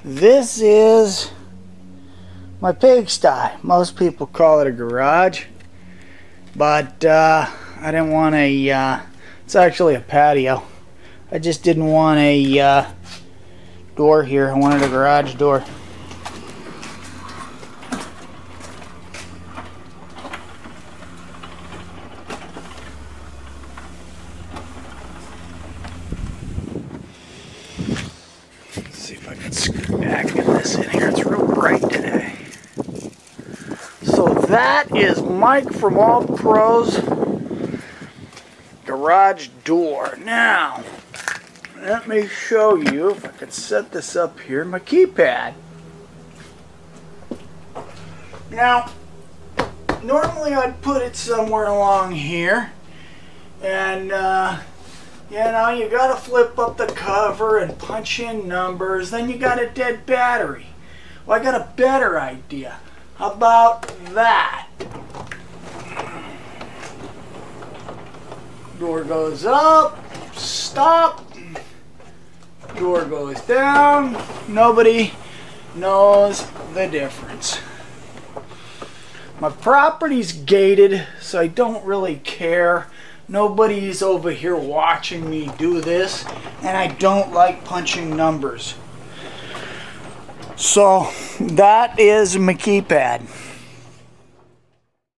This is my pigsty. Most people call it a garage, but I didn't want a, it's actually a patio. I just didn't want a door here. I wanted a garage door. Let's see if I can screw back this in here. It's real bright today. So that is Mike from All Pros garage door. Now, let me show you, if I could set this up here, my keypad. Now, normally I'd put it somewhere along here, and you know, you gotta flip up the cover and punch in numbers, then you got a dead battery. Well, I got a better idea. How about that? Door goes up, stop, door goes down, nobody knows the difference. My property's gated, so I don't really care. Nobody's over here watching me do this, and I don't like punching numbers. So that is my keypad.